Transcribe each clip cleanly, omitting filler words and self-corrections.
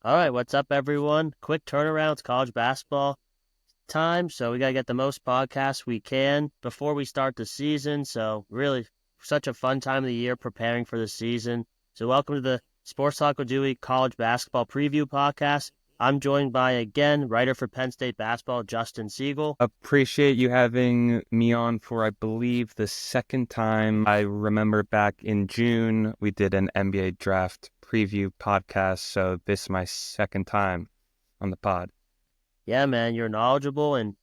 All right, what's up, everyone? Quick turnaround. It's college basketball time, so we got to get the most podcasts we can before we start the season. So, really, such a fun time of the year preparing for the season. So, welcome to the Sports Talk with Duey College Basketball Preview Podcast. I'm joined by, again, writer for Penn State basketball, Justin Segal. Appreciate you having me on for, I believe, the second time. I remember back in June, we did an NBA draft preview podcast, so this is my second time on the pod. Yeah, man, you're knowledgeable, and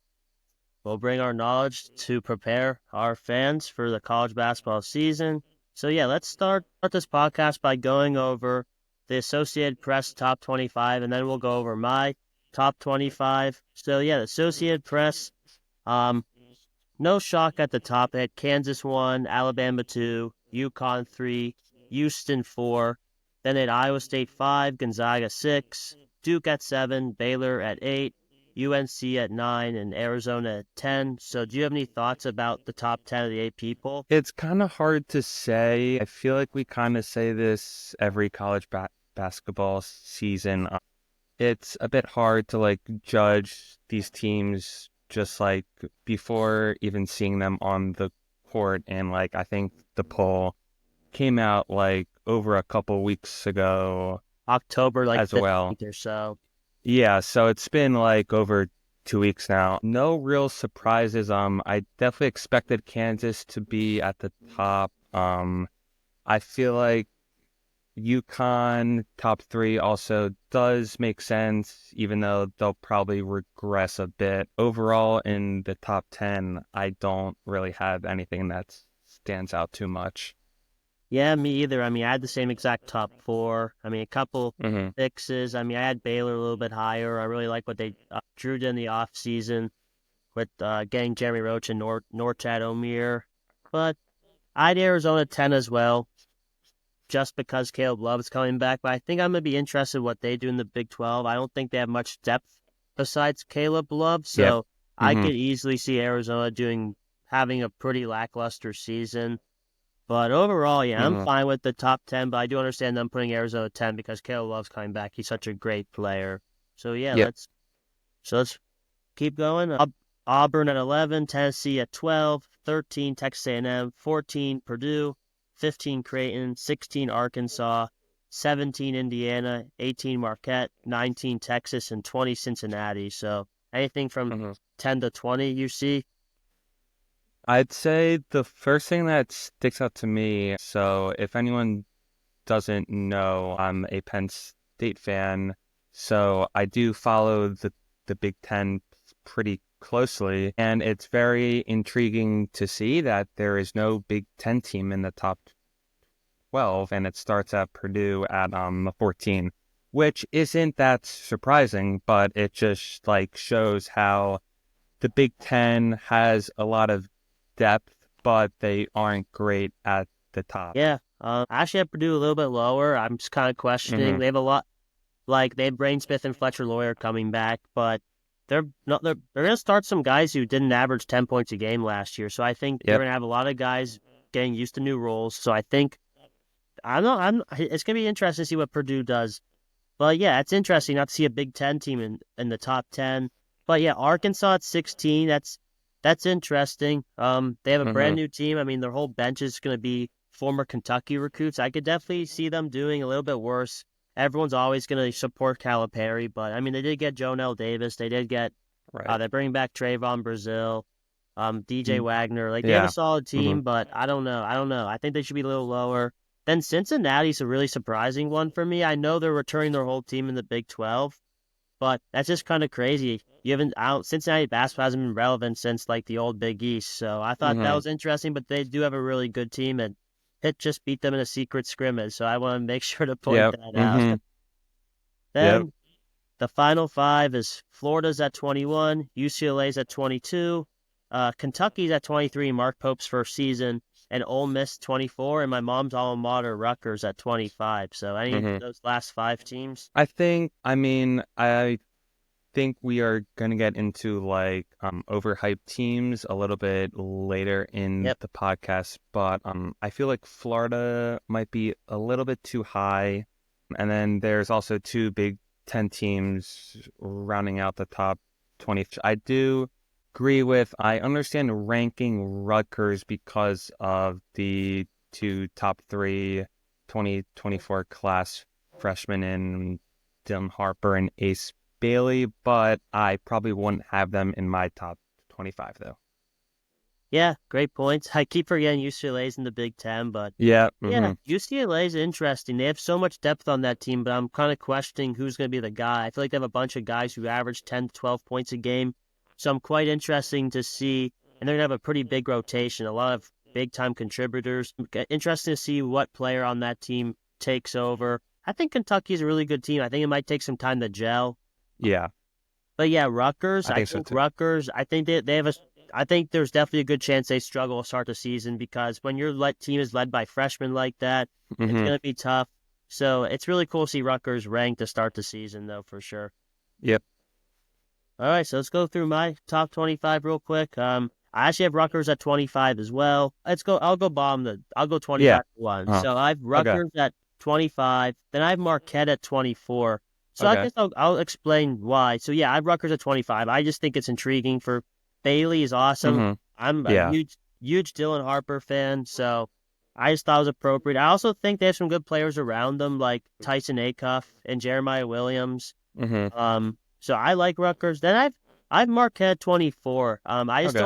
we'll bring our knowledge to prepare our fans for the college basketball season. So, yeah, let's start this podcast by going over the Associated Press top 25, and then we'll go over my top 25. So, yeah, the Associated Press, um, no shock at the top. They had Kansas 1, Alabama 2, UConn 3, Houston 4. Then they had Iowa State 5, Gonzaga 6, Duke at 7, Baylor at 8, UNC at 9, and Arizona at 10. So do you have any thoughts about the top 10 of the 8 people? It's kind of hard to say. I feel like we kind of say this every college basketball season. It's a bit hard to judge these teams just before even seeing them on the court. And I think the poll came out over a couple weeks ago October as well. 15th or so. Yeah, so it's been over 2 weeks now. No real surprises. I definitely expected Kansas to be at the top. I feel like UConn top 3 also does make sense, even though they'll probably regress a bit. Overall, in the top 10, I don't really have anything that stands out too much. Yeah, me either. I mean, I had the same exact top 4. I mean, a couple Mm-hmm. fixes. I mean, I had Baylor a little bit higher. I really like what they drew in the off season with getting Jeremy Roach and Norchad Omier. But I had Arizona 10 as well, just because Caleb Love is coming back. But I think I'm going to be interested in what they do in the Big 12. I don't think they have much depth besides Caleb Love. Yep. So I Mm-hmm. could easily see Arizona having a pretty lackluster season. But overall, yeah, I'm Mm-hmm. fine with the top 10, but I do understand them putting Arizona 10 because Caleb Love's coming back. He's such a great player. So yeah, Yep. let's keep going. Auburn at 11, Tennessee at 12, 13 Texas A&M, 14 Purdue, 15 Creighton, 16 Arkansas, 17 Indiana, 18 Marquette, 19 Texas, and 20 Cincinnati. So anything from Mm-hmm. 10 to 20 you see? I'd say the first thing that sticks out to me, so if anyone doesn't know, I'm a Penn State fan, so I do follow the Big Ten pretty closely, and it's very intriguing to see that there is no Big Ten team in the top 12, and it starts at Purdue at 14, which isn't that surprising, but it just shows how the Big Ten has a lot of depth, but they aren't great at the top. Yeah. I actually have Purdue a little bit lower. I'm just kind of questioning. Mm-hmm. They have a lot, they have Brain Smith and Fletcher Lawyer coming back, but they're not. They're going to start some guys who didn't average 10 points a game last year. So I think they're Yep. going to have a lot of guys getting used to new roles. So I think It's going to be interesting to see what Purdue does. But yeah, it's interesting not to see a Big Ten team in the top 10. But yeah, Arkansas at 16. That's interesting. They have a brand Mm-hmm. new team. I mean, their whole bench is going to be former Kentucky recruits. I could definitely see them doing a little bit worse. Everyone's always going to support Calipari, but I mean, they did get Jonell Davis. They did get Right. they're bringing back Trayvon Brazile, DJ Mm. Wagner. Like they have a Yeah. solid Mm-hmm. team, but I don't know. I think they should be a little lower. Then Cincinnati's a really surprising one for me. I know they're returning their whole team in the Big 12, but that's just kind of crazy. You haven't out Cincinnati basketball hasn't been relevant since the old Big East. So I thought that Mm-hmm. was interesting, but they do have a really good team, and Pitt just beat them in a secret scrimmage. So I want to make sure to point Yep. that out. Mm-hmm. Yep. Then the final 5 is Florida's at 21, UCLA's at 22, Kentucky's at 23, Mark Pope's first season, and Ole Miss 24, and my mom's alma mater, Rutgers, at 25. So any of Mm-hmm. those last 5 teams? I think we are going to get into overhyped teams a little bit later in Yep. the podcast, but I feel like Florida might be a little bit too high. And then there's also 2 Big 10 teams rounding out the top 20. I do agree with, I understand ranking Rutgers because of the two top three 2024 class freshmen in Dylan Harper and Ace Bailey, but I probably wouldn't have them in my top 25 though. Yeah, great points. I keep forgetting UCLA's in the Big Ten, but Yeah. yeah, UCLA is interesting. They have so much depth on that team, but I'm kind of questioning who's going to be the guy. I feel like they have a bunch of guys who average 10 to 12 points a game. So I'm quite interesting to see, and they're going to have a pretty big rotation, a lot of big-time contributors. Interesting to see what player on that team takes over. I think Kentucky's a really good team. I think it might take some time to gel. Yeah, But yeah, Rutgers, I I think so think too. Rutgers, I think they have a, I think there's definitely a good chance they struggle to start the season because when your team is led by freshmen like that, it's Mm-hmm. going to be tough. So it's really cool to see Rutgers ranked to start the season, though, for sure. Yep. All right, so let's go through my top 25 real quick. I actually have Rutgers at 25 as well. Let's go. I'll go Yeah. 25 to 1. Uh-huh. So I have Okay. Rutgers at 25. Then I have Marquette at 24. So I Okay. guess I'll explain why. So yeah, I have Rutgers at 25. I just think it's intriguing for Bailey is awesome. Mm-hmm. I'm a Yeah. huge Dylan Harper fan, so I just thought it was appropriate. I also think they have some good players around them, like Tyson Acuff and Jeremiah Williams. Mm-hmm. So I like Rutgers. Then I've Marquette 24. I just Okay.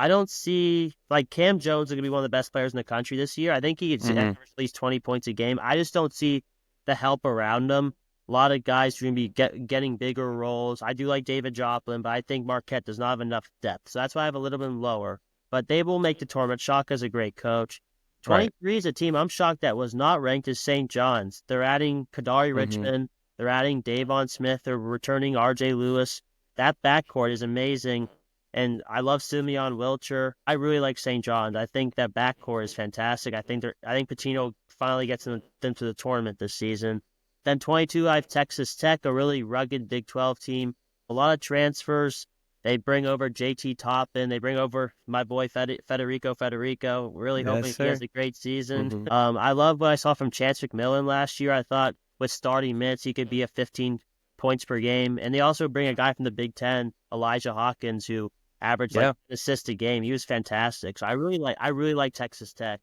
don't see like Cam Jones is gonna be one of the best players in the country this year. I think he could Mm-hmm. average at least 20 points a game. I just don't see the help around him. A lot of guys are gonna be getting bigger roles. I do like David Joplin, but I think Marquette does not have enough depth. So that's why I have a little bit lower. But they will make the tournament. Shaka's a great coach. Right. 23 is a team I'm shocked that was not ranked as St. John's. They're adding Kadari Mm-hmm. Richmond. They're adding Davon Smith. They're returning R.J. Lewis. That backcourt is amazing. And I love Simeon Wilcher. I really like St. John's. I think that backcourt is fantastic. I think Patino finally gets them to the tournament this season. Then 22, I have Texas Tech, a really rugged Big 12 team. A lot of transfers. They bring over JT Toppin. They bring over my boy Federico Federico. Really Yes, hoping he has sir. a great season. Mm-hmm. I love what I saw from Chance McMillan last year. I thought with starting minutes, he could be a 15 points per game. And they also bring a guy from the Big Ten, Elijah Hawkins, who averaged like Yeah. an assist a game. He was fantastic. So I really like Texas Tech.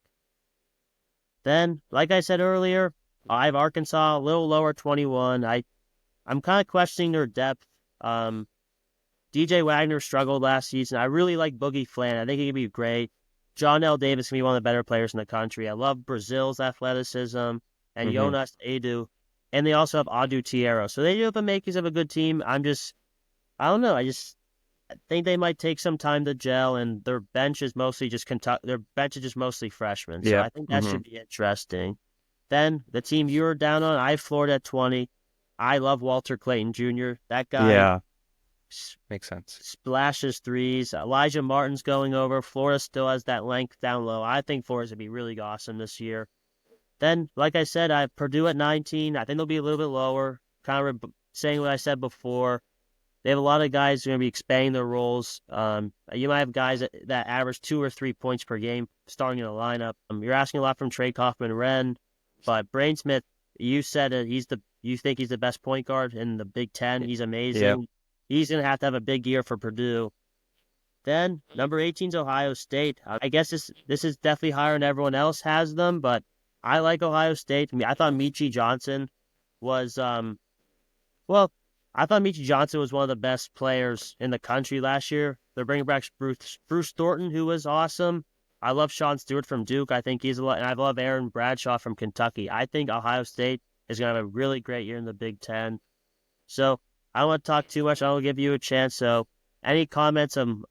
Then, like I said earlier, I have Arkansas a little lower, 21. I'm kind of questioning their depth. DJ Wagner struggled last season. I really like Boogie Flan. I think he could be great. John L. Davis can be one of the better players in the country. I love Brazil's athleticism and Mm-hmm. Jonas Edu. And they also have Adu Tiero. So they do have the makings of a good team. I don't know. I think they might take some time to gel, and their bench is mostly just Kentucky. Their bench is just mostly freshmen. So Yep. I think that Mm-hmm. should be interesting. Then the team you were down on, I have Florida at 20. I love Walter Clayton Jr. That guy Yeah. Makes sense. splashes threes. Elijah Martin's going over. Florida still has that length down low. I think Florida's going to be really awesome this year. Then, like I said, I have Purdue at 19. I think they'll be a little bit lower. Kind of saying what I said before. They have a lot of guys who are going to be expanding their roles. You might have guys that average 2 or 3 points per game starting in the lineup. You're asking a lot from Trey Kaufman-Renn, but Brainsmith, you said that you think he's the best point guard in the Big Ten. He's Yep. amazing. He's going to have a big year for Purdue. Then number 18 is Ohio State. I guess this is definitely higher than everyone else has them, but I like Ohio State. I thought Michi Johnson was well, I thought Michi Johnson was one of the best players in the country last year. They're bringing back Bruce Thornton, who was awesome. I love Sean Stewart from Duke. I think he's a lot, and I love Aaron Bradshaw from Kentucky. I think Ohio State is going to have a really great year in the Big Ten. So I don't want to talk too much. I'll give you a chance. So any comments on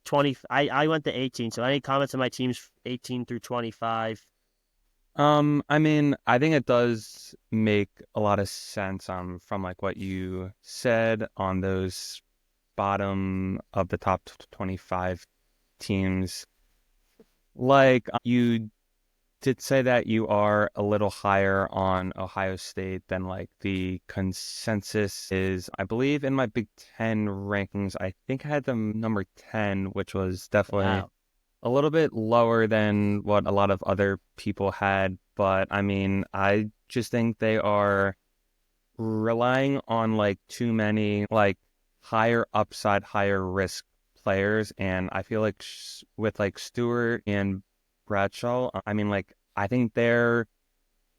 20? I went to 18. So any comments on my teams 18 through 25? I mean, I think it does make a lot of sense, from like what you said on those bottom of the top 25 teams. Like you did say that you are a little higher on Ohio State than like the consensus is. I believe in my Big Ten rankings, I think I had them number 10, which was definitely Wow. a little bit lower than what a lot of other people had. But I mean, I just think they are relying on like too many like higher upside, higher risk players. And I feel like with like Stewart and Bradshaw, I mean, like, I think their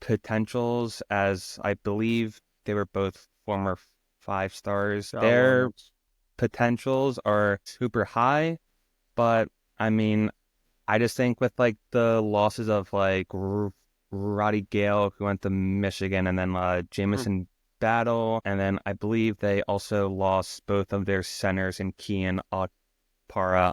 potentials, as I believe they were both former 5 stars, Shaw their Williams. potentials are super high. But I mean, I just think with like the losses of like Roddy Gale, who went to Michigan, and then Mm. Jamison Battle, and then I believe they also lost both of their centers in Key and Para.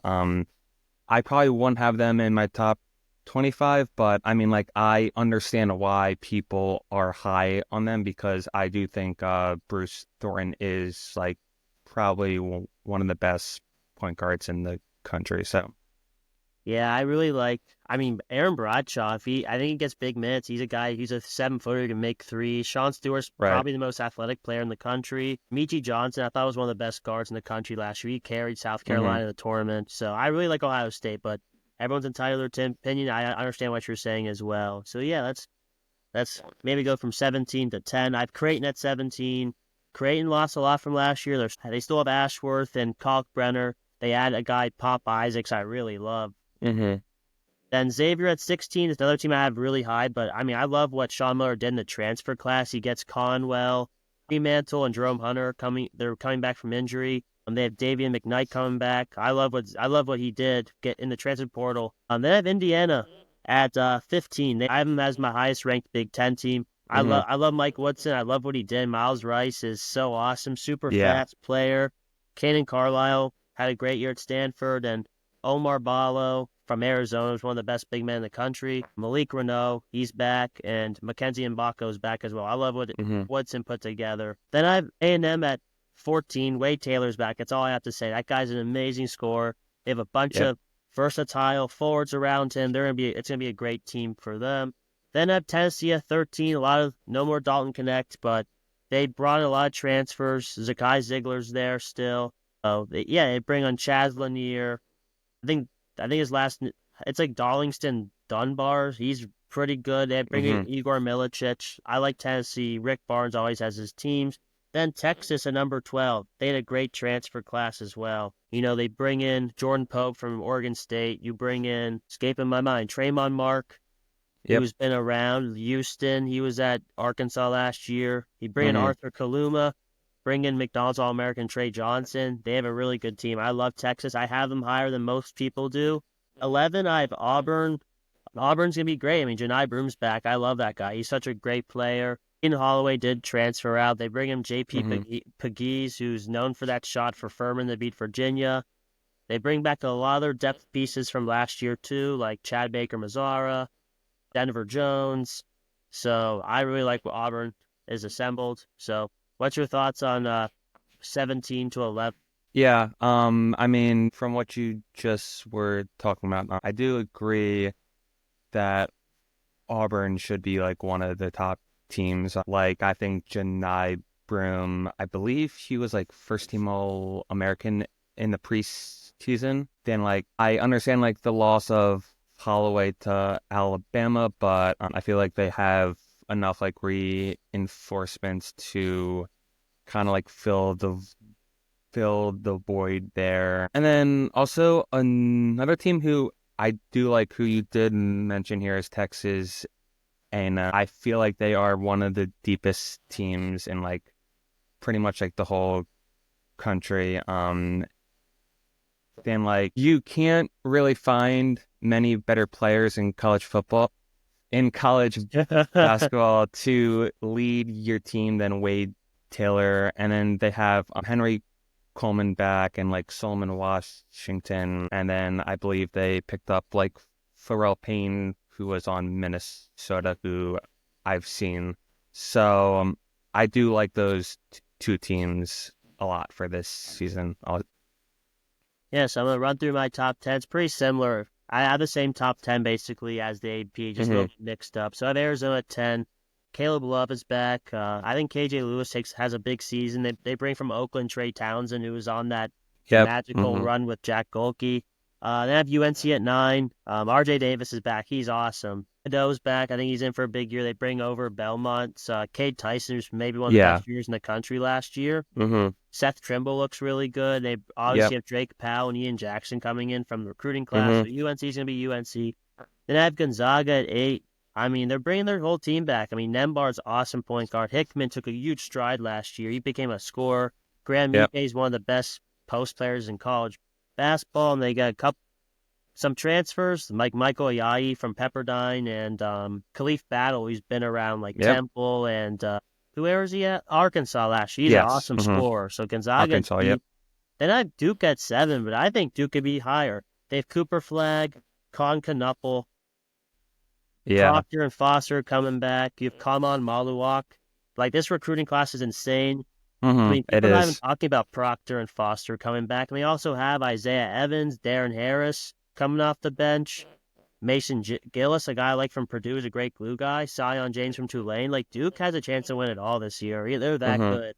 I probably wouldn't have them in my top 25, but I mean, like, I understand why people are high on them because I do think Bruce Thornton is like probably one of the best point guards in the country. So, Yeah, I really like. I mean, Aaron Bradshaw. I think he gets big minutes. He's a guy. He's a 7-footer who can make threes. Sean Stewart's right. probably the most athletic player in the country. Michi Johnson, I thought was one of the best guards in the country last year. He carried South hmm Carolina in the tournament. So I really like Ohio State, but everyone's entitled to their opinion. I understand what you're saying as well. So yeah, let's maybe go from 17 to 10. I've Creighton at 17. Creighton lost a lot from last year. They still have Ashworth and Kalkbrenner. They add a guy, Pop Isaacs, I really love. hmm Then Xavier at 16 is another team I have really high, but I mean, I love what Sean Miller did in the transfer class. He gets Conwell, Fremantle, and Jerome Hunter coming. They're coming back from injury. They have Davian McKnight coming back. I love what he did get in the transfer portal. They have Indiana at 15. I have him as my highest ranked Big Ten team. hmm I love Mike Woodson. I love what he did. Miles Rice is so awesome, super Yeah. fast player. Kanan Carlisle had a great year at Stanford, and Omar Ballo from Arizona is one of the best big men in the country. Malik Renault, he's back, and Mackenzie Mbako is back as well. I love what hmm Woodson put together. Then I have A&M at 14. Wade Taylor's back. That's all I have to say. That guy's an amazing scorer. They have a bunch Yep. of versatile forwards around him. It's gonna be a great team for them. Then I have Tennessee at 13. A lot of no more Dalton Connect, but they brought in a lot of transfers. Zakai Ziegler's there still. They bring on Chaz Lanier. I think I think his last it's like Darlingston Dunbar. He's pretty good. They bring in hmm Igor Milicic. I like Tennessee. Rick Barnes always has his teams. Then Texas at number 12. They had a great transfer class as well. They bring in Jordan Pope from Oregon State. You bring in, escaping my mind, Tremont Mark, Yep. who's been around. Houston, he was at Arkansas last year. You bring in hmm Arthur Kaluma, bring in McDonald's All-American Trey Johnson. They have a really good team. I love Texas. I have them higher than most people do. 11, I have Auburn. Auburn's going to be great. I mean, Janai Broom's back. I love that guy. He's such a great player. Ian Holloway did transfer out. They bring him J.P. hmm Pegues, who's known for that shot for Furman to beat Virginia. They bring back a lot of their depth pieces from last year, too, like Chad Baker Mazzara, Denver Jones. So I really like what Auburn is assembled. So what's your thoughts on 17 to 11? Yeah. I mean, from what you just were talking about, I do agree that Auburn should be like one of the top teams. Like, I think Janai Broom, I believe he was like first team All American in the preseason. Then, like, I understand like the loss of Holloway to Alabama, but I feel like they have enough like reinforcements to kind of like fill the void there. And then also another team who I do like, who you did mention here, is Texas. And I feel like they are one of the deepest teams in like pretty much like the whole country. Then like you can't really find many better players in college football, in college basketball to lead your team than Wade Taylor. And then they have Henry Coleman back and like Solomon Washington. And then I believe they picked up like Pharrell Payne, who was on Minnesota, who I've seen. So I do like those two teams a lot for this season. Yeah, so I'm going to run through my top 10. It's pretty similar. I have the same top 10 basically as the AP, just a Mhm. little bit mixed up. So I have Arizona at 10. Caleb Love is back. I think KJ Lewis has a big season. They bring from Oakland Trey Townsend, who was on that Yep. magical hmm run with Jack Golke. They have UNC at 9. RJ Davis is back. He's awesome. Doe's back. I think he's in for a big year. They bring over Belmont's Cade Tyson, who's maybe one of the Yeah. best years in the country last year. Mm-hmm. Seth Trimble looks really good. They obviously Yep. have Drake Powell and Ian Jackson coming in from the recruiting class. Mm-hmm. So UNC is going to be UNC. Then I have Gonzaga at 8. I mean, they're bringing their whole team back. I mean, Nembar's awesome point guard. Hickman took a huge stride last year. He became a scorer. Graham Ike Yep. is one of the best post players in college basketball, and they got some transfers, like Michael Ayayi from Pepperdine and Khalif Battle, who's been around like Yep. Temple and where was he at? Arkansas last year. He's an Yes. awesome Mm-hmm. scorer. So Gonzaga at Arkansas. 8. Yep. Then I have Duke at 7, but I think Duke could be higher. They have Cooper Flag, Con Knuppel, Yeah. Proctor and Foster coming back. You have Kaman Maluak. Like, this recruiting class is insane. I Mm-hmm. mean, It people are not even is. talking about Proctor and Foster coming back. And they also have Isaiah Evans, Darren Harris coming off the bench. Mason Gillis, a guy I like from Purdue, is a great glue guy. Sion James from Tulane. Like, Duke has a chance to win it all this year. They're that Mm-hmm. good.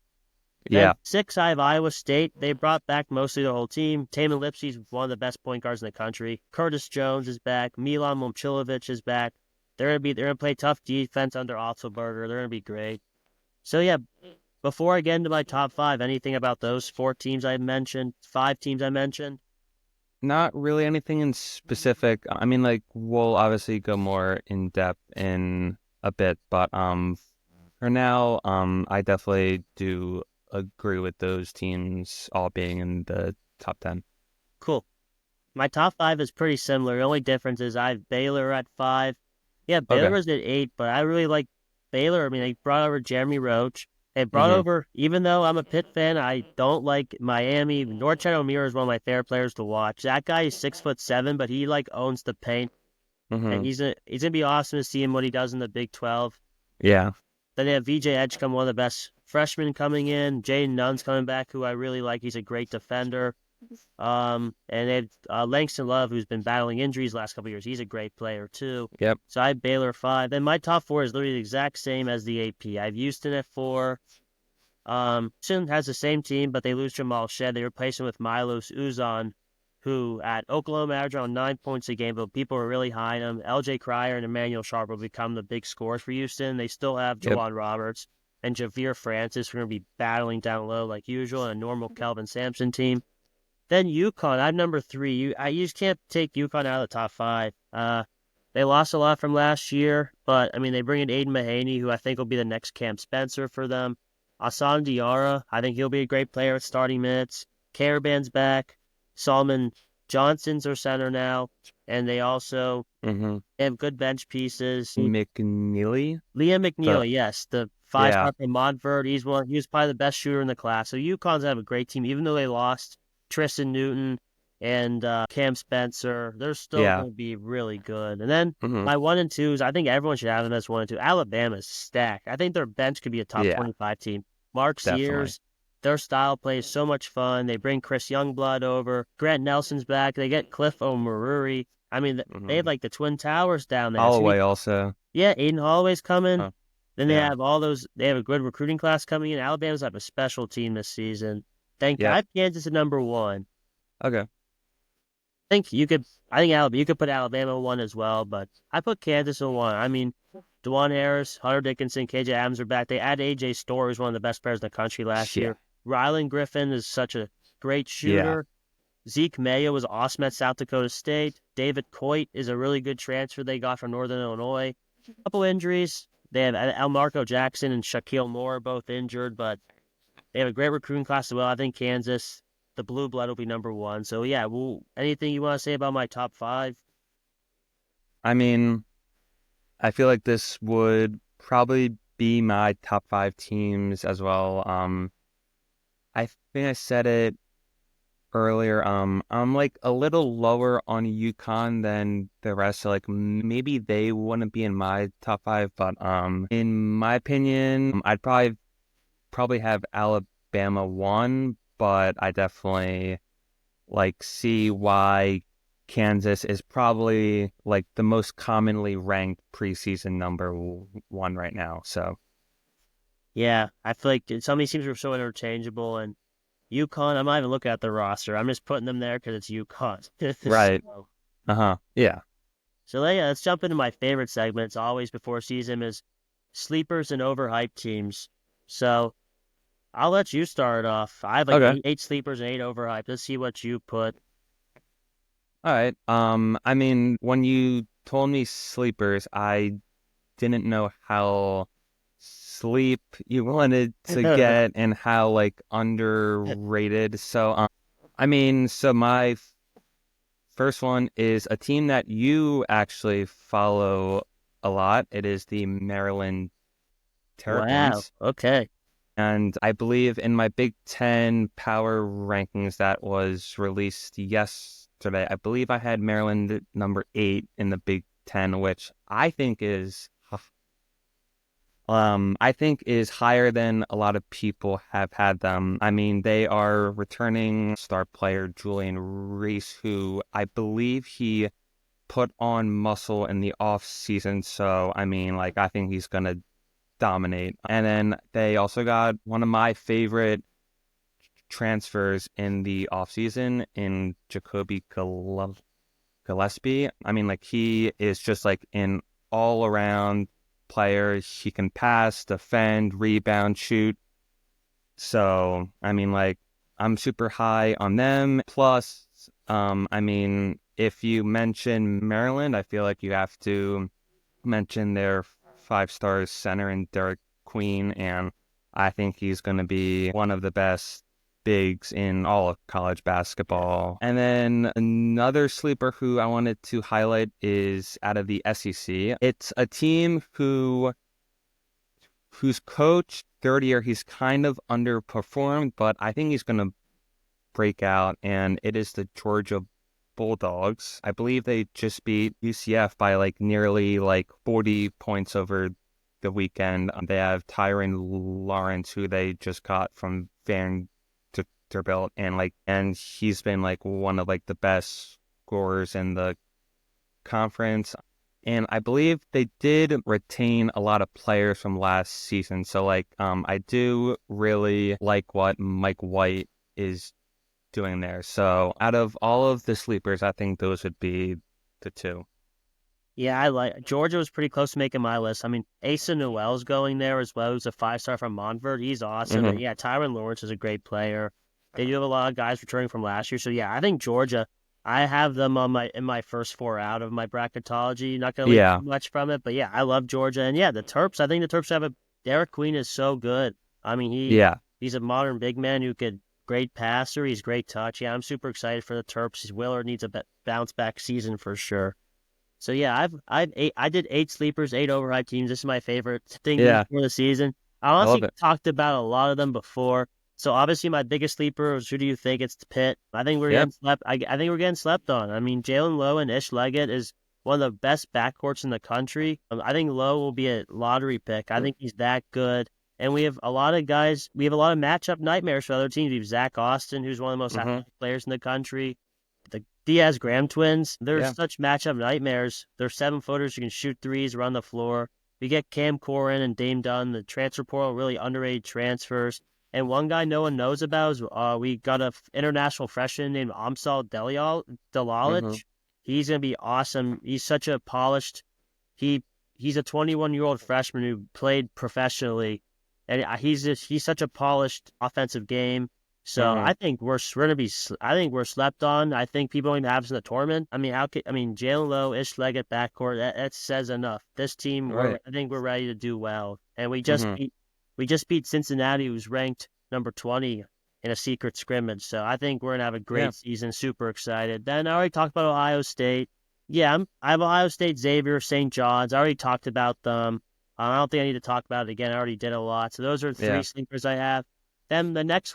Then Yeah. 6, I have Iowa State. They brought back mostly the whole team. Taman Lipsey's one of the best point guards in the country. Curtis Jones is back. Milan Momcilovic is back. They're gonna play tough defense under Otzelberger. They're gonna be great. So yeah, before I get into my top 5, anything about those 4 teams I mentioned, 5 teams I mentioned? Not really anything in specific. I mean, like, we'll obviously go more in depth in a bit, but for now, I definitely do agree with those teams all being in the top 10. Cool. My top 5 is pretty similar. The only difference is I have Baylor at 5. Yeah, Baylor Okay. was at 8, but I really like Baylor. I mean, they brought over Jeremy Roach. They brought Mm-hmm. over, even though I'm a Pitt fan, I don't like Miami. Norchad O'Meara is one of my favorite players to watch. That guy is 6'7", but he like owns the paint, and Mm-hmm. he's gonna be awesome to see him what he does in the Big 12. Yeah. Then they have VJ Edgecombe, one of the best freshmen coming in. Jaden Nunn's coming back, who I really like. He's a great defender. And they have Langston Love, who's been battling injuries last couple of years. He's a great player too. Yep. So I have Baylor 5. Then my top 4 is literally the exact same as the AP. I have Houston at 4. Houston has the same team, but they lose Jamal Shed. They replace him with Milos Uzan, who at Oklahoma averaged around 9 points a game, but people are really high on him. LJ Cryer and Emmanuel Sharp will become the big scorers for Houston. They still have Yep. Jawan Roberts and Javier Francis, who are going to be battling down low like usual, and a normal Kelvin Sampson team. Then UConn, I'm number 3. You just can't take UConn out of the top 5. They lost a lot from last year, but I mean they bring in Aiden Mahaney, who I think will be the next Cam Spencer for them. Asan Diarra, I think he'll be a great player at starting minutes. Caravan's back. Solomon Johnson's their center now, and they also Mm-hmm. have good bench pieces. McNeely. Liam The McNeely, yes, the Yeah. 5-star from Montverde. He was probably the best shooter in the class. So UConn's have a great team, even though they lost Tristan Newton and Cam Spencer. They're still Yeah. going to be really good. And then Mm-hmm. my 1 and 2s, I think everyone should have them as 1 and 2. Alabama's stacked. I think their bench could be a top Yeah. 25 team. Mark Definitely. Sears, their style play is so much fun. They bring Chris Youngblood over. Grant Nelson's back. They get Cliff O'Maruri. I mean, they have Mm-hmm. like the Twin Towers down there. It's gonna be, Holloway also. yeah, Aiden Holloway's coming. Oh, Then they yeah. have all those. They have a good recruiting class coming in. Alabama's have a special team this season. I Yep. have Kansas at number 1. Okay. Think you could. I think Alabama. You could put Alabama 1 as well, but I put Kansas at 1. I mean, DeJuan Harris, Hunter Dickinson, KJ Adams are back. They add AJ Storr, who's one of the best players in the country last Yeah. year. Rylan Griffin is such a great Yeah. shooter. Zeke Mayo was awesome at South Dakota State. David Coit is a really good transfer they got from Northern Illinois. A couple injuries. They have Elmarco Jackson and Shaquille Moore both injured, but they have a great recruiting class as well. I think Kansas, the blue blood, will be number 1. So yeah, anything you want to say about my top 5? I mean, I feel like this would probably be my top 5 teams as well. I think I said it earlier. I'm like a little lower on UConn than the rest. So like maybe they wouldn't be in my top 5, but in my opinion, I'd probably have Alabama 1, but I definitely like see why Kansas is probably like the most commonly ranked preseason number 1 right now. So Yeah, I feel like some of these teams are so interchangeable, and UConn, I'm not even looking at the roster. I'm just putting them there because it's UConn. right. So, Yeah. So yeah, let's jump into my favorite segments always before season is sleepers and overhyped teams. So I'll let you start off. I have like Okay. eight sleepers and 8 overhyped. Let's see what you put. All right. I mean, when you told me sleepers, I didn't know how sleep you wanted to get and how like underrated. So, I mean, so my first one is a team that you actually follow a lot. It is the Maryland Wow. Terrapins. Okay. And I believe in my Big Ten power rankings that was released yesterday, I believe I had Maryland at number 8 in the Big Ten, which I think is higher than a lot of people have had them. I mean, they are returning star player Julian Reese, who I believe he put on muscle in the off season. So, I mean, like, I think he's going to dominate. And then they also got one of my favorite transfers in the offseason in Jacoby Gillespie. I mean, like, he is just like an all around player. He can pass, defend, rebound, shoot. So, I mean, like, I'm super high on them. Plus, I mean, if you mention Maryland, I feel like you have to mention their 5 stars center in Derek Queen, and I think he's going to be one of the best bigs in all of college basketball. And then another sleeper who I wanted to highlight is out of the SEC. It's a team whose coach third year he's kind of underperformed, but I think he's going to break out, and it is the Georgia Bulldogs. I believe they just beat UCF by like nearly like 40 points over the weekend. They have Tyron Lawrence, who they just got from Vanderbilt, and he's been like one of like the best scorers in the conference. And I believe they did retain a lot of players from last season. So like I do really like what Mike White is doing there. So out of all of the sleepers, I think those would be the two. Yeah, I like Georgia was pretty close to making my list. I mean, Asa Newell's going there as well. Who's a 5-star from Montverde. He's awesome. And Hmm. yeah, Tyron Lawrence is a great player. They do have a lot of guys returning from last year. So yeah, I think Georgia. I have them on my first 4 out of my bracketology. Not gonna leave Yeah, too much from it, but yeah, I love Georgia. And yeah, the Terps. I think the Terps have a Derek Queen is so good. I mean, yeah, he's a modern big man who could great passer. He's great touch. Yeah, I'm super excited for the Terps. Willard needs a bounce back season for sure. So yeah, I did 8 sleepers, 8 overhyped teams. This is my favorite thing to do yeah. for the season. I I love honestly it. talked about a lot of them before. So obviously my biggest sleeper was who do you think? It's the Pitt. I think we're Yep. getting slept. I think we're getting slept on. I mean, Jalen Lowe and Ish Leggett is one of the best backcourts in the country. I think Lowe will be a lottery pick. I think he's that good. And we have a lot of guys. We have a lot of matchup nightmares for other teams. We have Zach Austin, who's one of the most Hmm. athletic players in the country. The Diaz Graham twins, they're Yeah. such matchup nightmares. They're 7-footers who can shoot threes, run the floor. We get Cam Corrin and Dame Dunn, the transfer portal, really underrated transfers. And one guy no one knows about is we got a international freshman named Amsal Hmm. Delalic. He's gonna be awesome. He's such a polished. He he's a 21-year-old freshman who played professionally, and he's such a polished offensive game. So Hmm. I think we're gonna be. I think we're slept on. I think people are gonna have us in the tournament. I mean, Jalen Lowe, Ish Leggett backcourt. That says enough. This team, Right. I think we're ready to do well. And Hmm. we just beat Cincinnati, who's ranked number 20 in a secret scrimmage. So I think we're gonna have a Yeah. great season. Super excited. Then I already talked about Ohio State. Yeah, I have Ohio State, Xavier, St. John's. I already talked about them. I don't think I need to talk about it again. I already did a lot. So those are three Yeah. sleepers I have. Then the next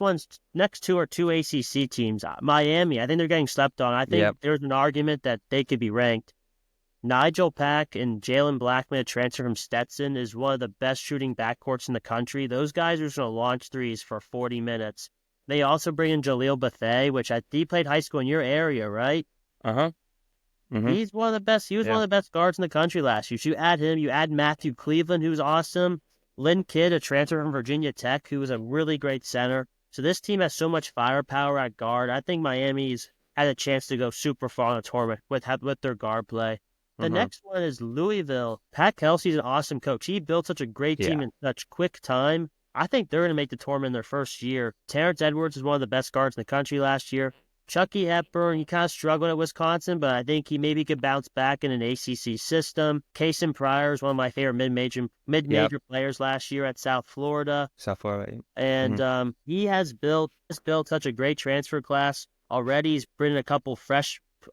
two are two ACC teams. Miami, I think they're getting slept on. I think Yep. there's an argument that they could be ranked. Nigel Pack and Jalen Blackman, a transfer from Stetson, is one of the best shooting backcourts in the country. Those guys are just going to launch threes for 40 minutes. They also bring in Jaleel Bethea, which he played high school in your area, right? Uh-huh. Hmm. He's one of the best. He was one Yeah. of the best guards in the country last year. So you add him, you add Matthew Cleveland, who's awesome. Lynn Kidd, a transfer from Virginia Tech, who was a really great center. So this team has so much firepower at guard. I think Miami's had a chance to go super far in the tournament with their guard play. The next one is Louisville. Pat Kelsey's an awesome coach. He built such a great team Yeah. in such quick time. I think they're going to make the tournament in their first year. Terrence Edwards is one of the best guards in the country last year. Chucky Hepburn, he kind of struggled at Wisconsin, but I think he maybe could bounce back in an ACC system. Kason Pryor is one of my favorite mid-major Yep. players last year at South Florida. South Florida. And he has built such a great transfer class already. He's bringing a couple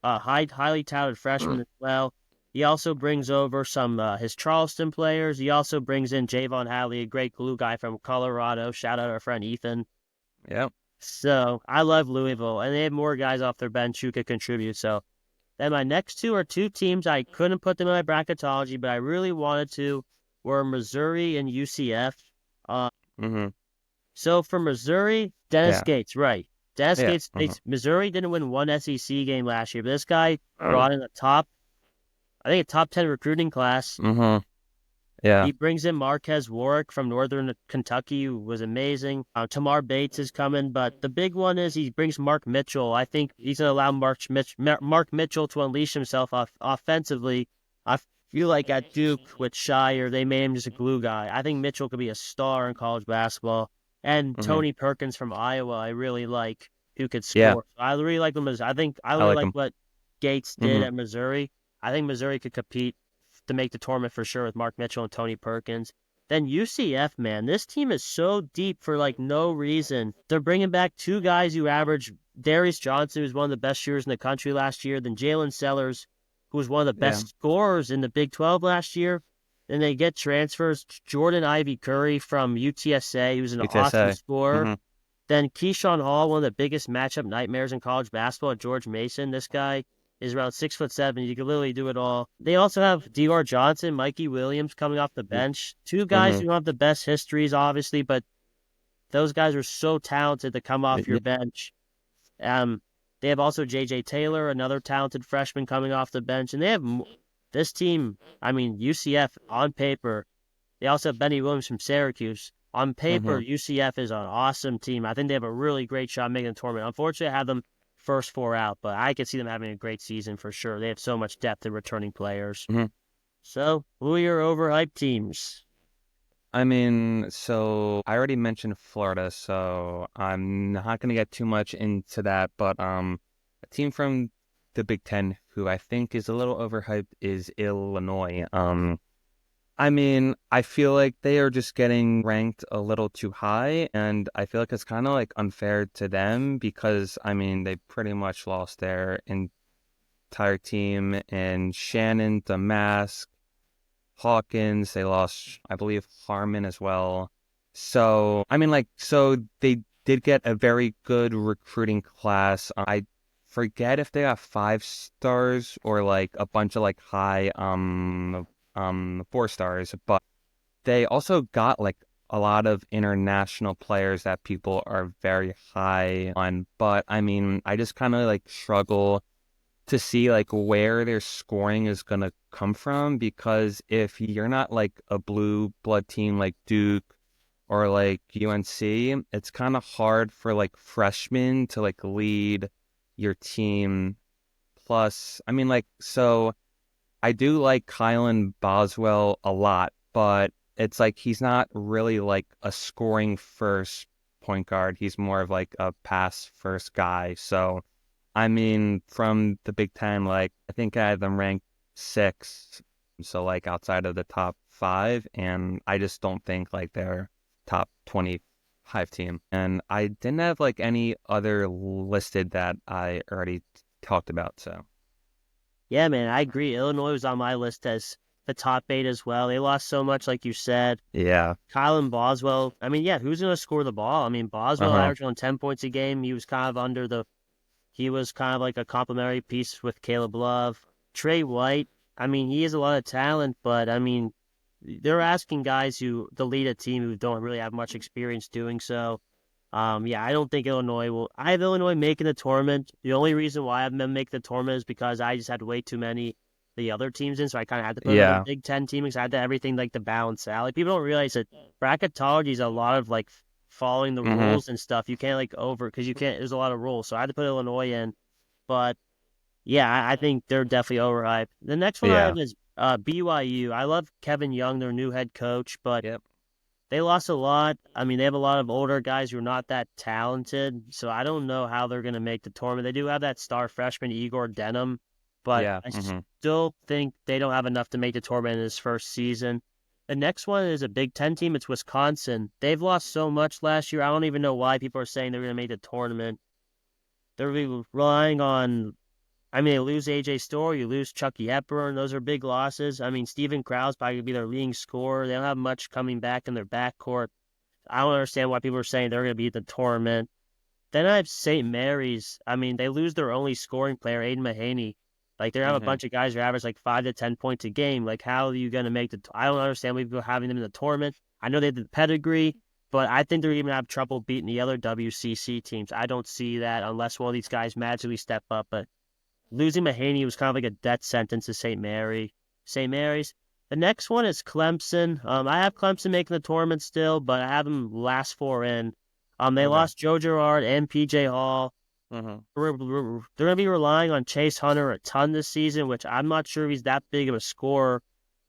highly touted freshmen as well. He also brings over some his Charleston players. He also brings in Javon Hadley, a great glue guy from Colorado. Shout out our friend Ethan. Yep. So I love Louisville, and they have more guys off their bench who could contribute. So then my next two are two teams I couldn't put them in my bracketology, but I really wanted to, were Missouri and UCF. So for Missouri, Dennis Yeah. Gates, right. Dennis Yeah. Gates, Missouri didn't win one SEC game last year, but this guy brought in a top 10 recruiting class. Yeah. He brings in Marquez Warwick from Northern Kentucky, who was amazing. Tamar Bates is coming, but the big one is he brings Mark Mitchell. I think he's going to allow Mark Mitchell to unleash himself offensively. I feel like at Duke with Shire, they made him just a glue guy. I think Mitchell could be a star in college basketball. And Tony Perkins from Iowa, I really like, who could score. Yeah. So I really like him. I really like like him. what Gates did at Missouri. I think Missouri could compete to make the tournament for sure with Mark Mitchell and Tony Perkins. Then UCF, man, this team is so deep for like no reason. They're bringing back two guys who average. Darius Johnson, who's one of the best shooters in the country last year. Then Jalen Sellers, who was one of the best scorers in the Big 12 last year. Then they get transfers. Jordan Ivy Curry from UTSA, who's an awesome scorer. Then Keyshawn Hall, one of the biggest matchup nightmares in college basketball at George Mason. This guy is around 6'7". You can literally do it all. They also have D.R. Johnson, Mikey Williams coming off the bench. Two guys who don't have the best histories, obviously, but those guys are so talented to come off your bench. They have also J.J. Taylor, another talented freshman coming off the bench. And they have this team, UCF on paper. They also have Benny Williams from Syracuse. On paper, UCF is an awesome team. I think they have a really great shot making the tournament. Unfortunately, I have them first four out, but I could see them having a great season for sure. They have so much depth in returning players. So, who are your overhyped teams? So I already mentioned Florida, so I'm not going to get too much into that, but a team from the Big Ten who I think is a little overhyped is Illinois. I feel like they are just getting ranked a little too high, and I feel like it's kind of like unfair to them because, they pretty much lost their entire team, and Shannon, the Mask, Hawkins, they lost, I believe, Harmon as well. So, so they did get a very good recruiting class. I forget if they got 5 stars or like a bunch of like high 4 stars, but they also got like a lot of international players that people are very high on. But I just kind of like struggle to see like where their scoring is going to come from, because if you're not like a blue blood team like Duke or like UNC, it's kind of hard for like freshmen to like lead your team. Plus, so I do like Kylan Boswell a lot, but it's like he's not really like a scoring first point guard. He's more of like a pass first guy. So, from the Big Ten, like I think I have them ranked 6, so like outside of the top 5, and I just don't think like they're top 25 team. And I didn't have like any other listed that I already talked about, so. Yeah, man, I agree. Illinois was on my list as the top 8 as well. They lost so much, like you said. Yeah. Kylan Boswell, who's going to score the ball? Boswell averaged on 10 points a game. He was kind of like a complimentary piece with Caleb Love. Trey White, he has a lot of talent, but they're asking guys to lead a team who don't really have much experience doing so. I don't think Illinois will. I have Illinois making the tournament. The only reason why I have them make the tournament is because I just had way too many the other teams in, so I kind of had to put them in a Big Ten team because I had to everything like to balance out. Like people don't realize that bracketology is a lot of like following the rules and stuff. You can't like because you can't. There's a lot of rules, so I had to put Illinois in. But Yeah, I think they're definitely overhyped. The next one I Yeah. have is BYU. I love Kevin Young, their new head coach, but Yep. they lost a lot. I mean, they have a lot of older guys who are not that talented, so I don't know how they're going to make the tournament. They do have that star freshman, Igor Denham, but Yeah. I Hmm. still think they don't have enough to make the tournament in this first season. The next one is a Big Ten team. It's Wisconsin. They've lost so much last year. I don't even know why people are saying they're going to make the tournament. They're relying on I mean, they lose AJ Storr, you lose Chucky Hepburn. Those are big losses. I mean, Steven Krause probably could be their leading scorer. They don't have much coming back in their backcourt. I don't understand why people are saying they're going to beat the tournament. Then I have St. Mary's. I mean, they lose their only scoring player, Aiden Mahaney. Like, they have a Hmm. bunch of guys who average like 5 to 10 points a game. Like, how are you going to make the? I don't understand why people are having them in the tournament. I know they have the pedigree, but I think they're even have trouble beating the other WCC teams. I don't see that unless one of these guys magically step up. But losing Mahaney was kind of like a death sentence to St. Mary's. The next one is Clemson. I have Clemson making the tournament still, but I have them last four in. They Okay. lost Joe Girard and PJ Hall. Hmm. They're going to be relying on Chase Hunter a ton this season, which I'm not sure he's that big of a scorer.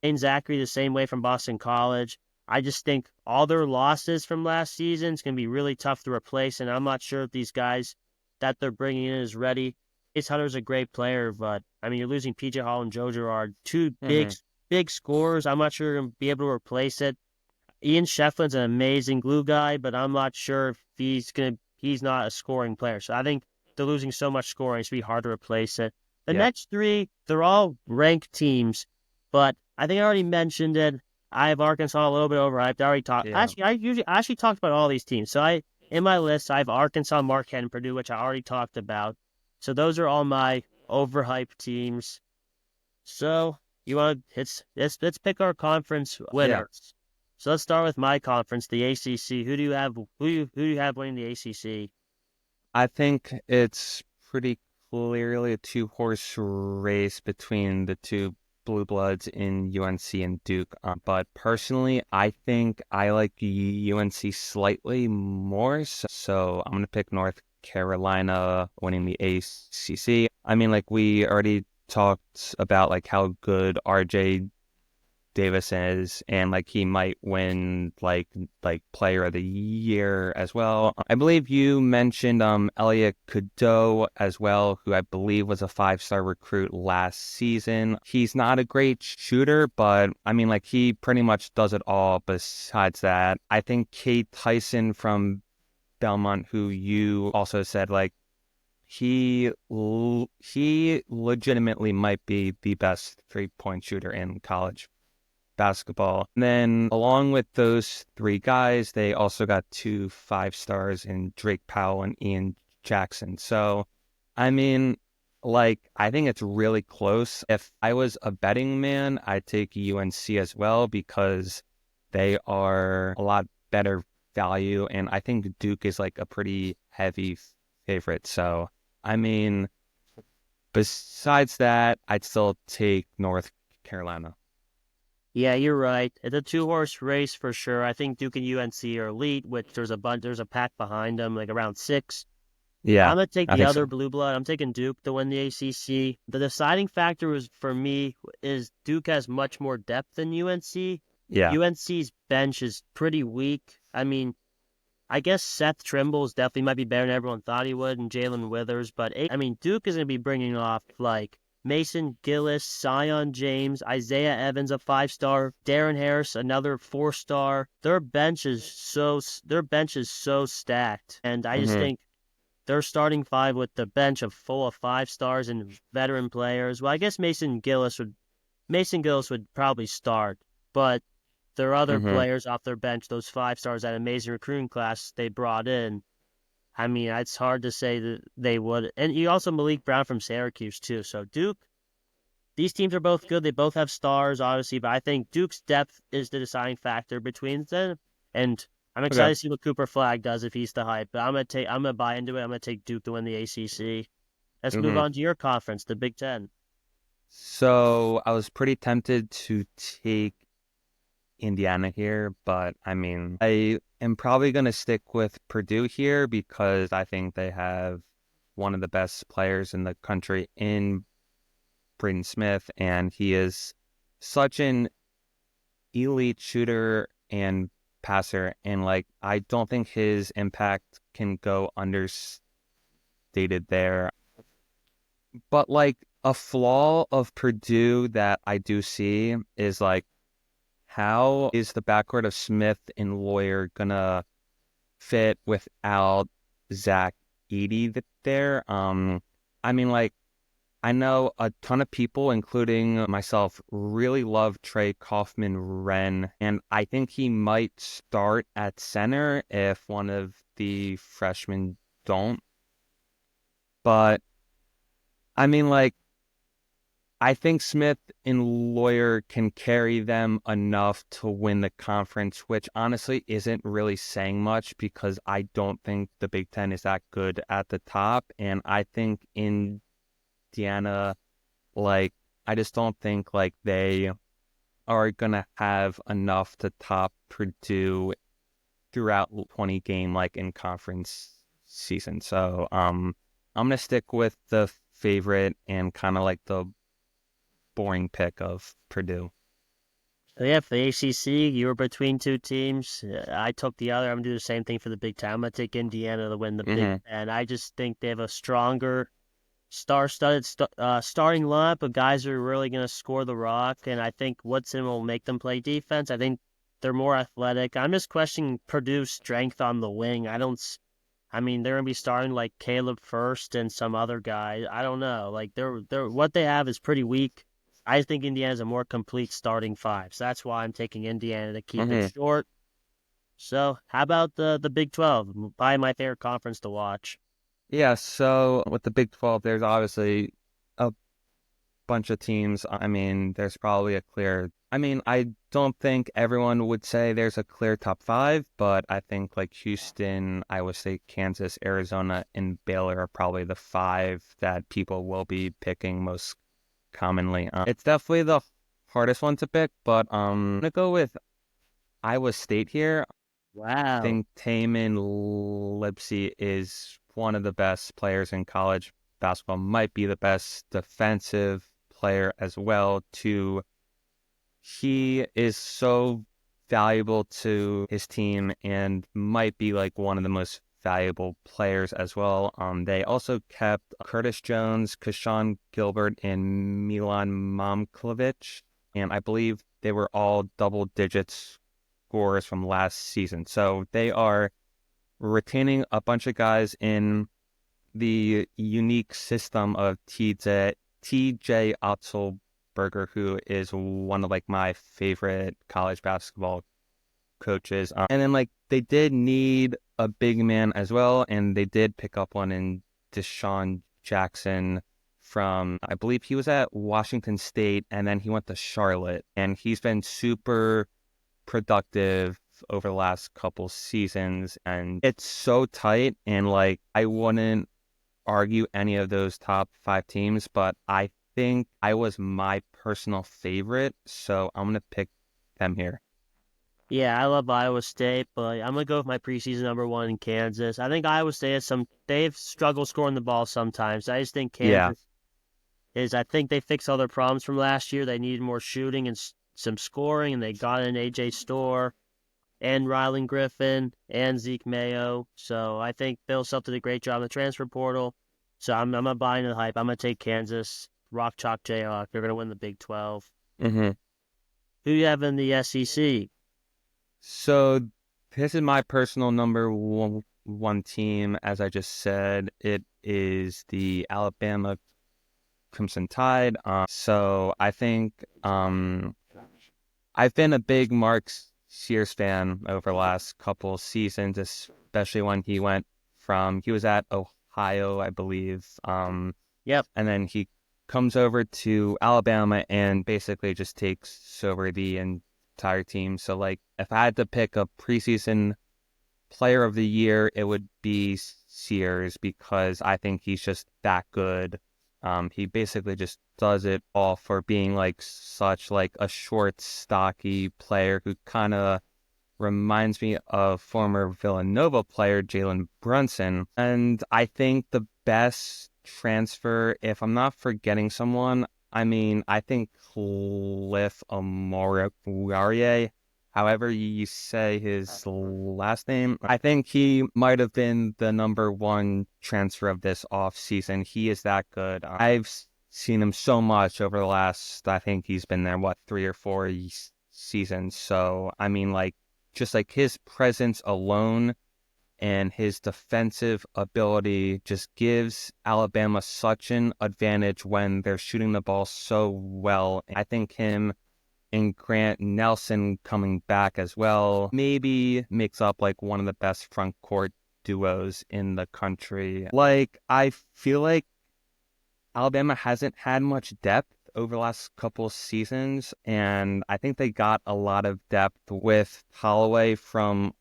Shane Zachary the same way from Boston College. I just think all their losses from last season is going to be really tough to replace, and I'm not sure if these guys that they're bringing in is ready. Chase Hunter's a great player, but I mean, you're losing PJ Hall and Joe Girard, two Hmm. big scorers. I'm not sure you're going to be able to replace it. Ian Shefflin's an amazing glue guy, but I'm not sure if he's not a scoring player. So I think they're losing so much scoring, it's gonna be hard to replace it. The Yep. next three, they're all ranked teams, but I think I already mentioned it. I have Arkansas a little bit overhyped. I already talked. Yeah. Actually, I actually talked about all these teams. So I in my list, I have Arkansas, Marquette, and Purdue, which I already talked about. So those are all my overhyped teams. So you want to let's pick our conference Yeah. winners. So let's start with my conference, the ACC. Who do you have winning the ACC? I think it's pretty clearly a two-horse race between the two blue bloods in UNC and Duke. But personally, I think I like UNC slightly more. So I'm going to pick North Carolina winning the ACC. I mean, like we already talked about like how good RJ Davis is, and like he might win like Player of the Year as well. I believe you mentioned Elliot Cadeau as well, who I believe was a 5-star recruit last season. He's not a great shooter, but I mean like he pretty much does it all. Besides that, I think Kate Tyson from Belmont, who you also said like he legitimately might be the best 3-point shooter in college basketball. And then along with those three guys, they also got two 5-stars in Drake Powell and Ian Jackson. So, I mean, like, I think it's really close. If I was a betting man, I'd take UNC as well because they are a lot better value. And I think Duke is like a pretty heavy favorite. So, I mean, besides that, I'd still take North Carolina. Yeah, you're right. It's a two-horse race for sure. I think Duke and UNC are elite, which there's a pack behind them, like around six. Yeah, I'm gonna take I the think other so. blue blood. I'm taking Duke to win the ACC. The deciding factor is for me is Duke has much more depth than UNC. Yeah. UNC's bench is pretty weak. I mean, I guess Seth Trimble's definitely might be better than everyone thought he would, and Jalen Withers. But I mean, Duke is going to be bringing off like Mason Gillis, Sion James, Isaiah Evans, a 5-star, Darren Harris, another 4-star. Their bench is so stacked, and I just Hmm. think their starting five with the bench of full of 5 stars and veteran players. Well, I guess Mason Gillis would probably start, but their other Hmm. players off their bench, those 5 stars, that amazing recruiting class they brought in. I mean, it's hard to say that they would. And you also Malik Brown from Syracuse too. So Duke, these teams are both good. They both have stars, obviously, but I think Duke's depth is the deciding factor between them. And I'm Okay. excited to see what Cooper Flag does if he's the hype. But I'm gonna buy into it. I'm gonna take Duke to win the ACC. Let's move Hmm. on to your conference, the Big Ten. So I was pretty tempted to take Indiana here, but I mean, I am probably going to stick with Purdue here because I think they have one of the best players in the country in Braden Smith, and he is such an elite shooter and passer, and like I don't think his impact can go understated there. But like a flaw of Purdue that I do see is like how is the backcourt of Smith and Lawyer gonna fit without Zach Edey there? I mean, like I know a ton of people, including myself, really love Trey Kaufman-Renn, and I think he might start at center if one of the freshmen don't. But I mean, like I think Smith and Lawyer can carry them enough to win the conference, which honestly isn't really saying much because I don't think the Big Ten is that good at the top. And I think Indiana, like, I just don't think like they are going to have enough to top Purdue throughout 20 game, like in conference season. So I'm going to stick with the favorite and kind of like the boring pick of Purdue. So yeah, for the ACC, you were between two teams. I took the other. I'm gonna do the same thing for the Big Ten. I'm gonna take Indiana to win the Big Ten. I just think they have a stronger, star-studded starting lineup of guys who are really gonna score the rock, and I think Woodson will make them play defense. I think they're more athletic. I'm just questioning Purdue's strength on the wing. I mean, they're gonna be starting like Caleb First and some other guy. I don't know. Like they're what they have is pretty weak. I think Indiana's a more complete starting five. So that's why I'm taking Indiana to keep it short. So how about the Big 12? Probably my favorite conference to watch. Yeah, so with the Big 12, there's obviously a bunch of teams. I mean, there's probably I don't think everyone would say there's a clear top five, but I think like Houston, Iowa State, Kansas, Arizona, and Baylor are probably the five that people will be picking most commonly. It's definitely the hardest one to pick, but I'm gonna go with Iowa State here. I Wow. think Taman Lipsey is one of the best players in college basketball, might be the best defensive player as well. He is so valuable to his team and might be like one of the most valuable players as well. They also kept Curtis Jones, Kashawn Gilbert, and Milan Momkovic, and I believe they were all double digits scorers from last season. So they are retaining a bunch of guys in the unique system of TJ Otzelberger, who is one of like my favorite college basketball coaches. And then like they did need a big man as well, and they did pick up one in Deshaun Jackson from, I believe he was at Washington State, and then he went to Charlotte, and he's been super productive over the last couple seasons, and it's so tight, and like I wouldn't argue any of those top five teams, but I think I was my personal favorite, so I'm gonna pick them here. Yeah, I love Iowa State, but I'm gonna go with my preseason number one in Kansas. I think Iowa State they've struggled scoring the ball sometimes. I just think Yeah. Kansas I think they fixed all their problems from last year. They needed more shooting and some scoring, and they got in AJ Storr and Rylan Griffin and Zeke Mayo. So I think Bill Self did a great job in the transfer portal. So I'm not buying the hype. I'm gonna take Kansas. Rock Chalk Jayhawk. They're gonna win the Big 12. Mm-hmm. Who you have in the SEC? So this is my personal number one team. As I just said, it is the Alabama Crimson Tide. So I think I've been a big Mark Sears fan over the last couple seasons, especially when he was at Ohio, I believe. Yep. And then he comes over to Alabama and basically just takes over the entire team. So like if I had to pick a preseason player of the year, it would be Sears because I think he's just that good. He basically just does it all for being like such like a short, stocky player who kind of reminds me of former Villanova player Jalen Brunson. And I think the best transfer, if I'm not forgetting someone, I think Cliff Omoruyi, however you say his last name, I think he might have been the number one transfer of this offseason. He is that good. I've seen him so much over the last, I think he's been there, 3 or 4 seasons. So, just like his presence alone and his defensive ability just gives Alabama such an advantage when they're shooting the ball so well. I think him and Grant Nelson coming back as well maybe makes up like one of the best front court duos in the country. I feel like Alabama hasn't had much depth over the last couple of seasons, and I think they got a lot of depth with Holloway from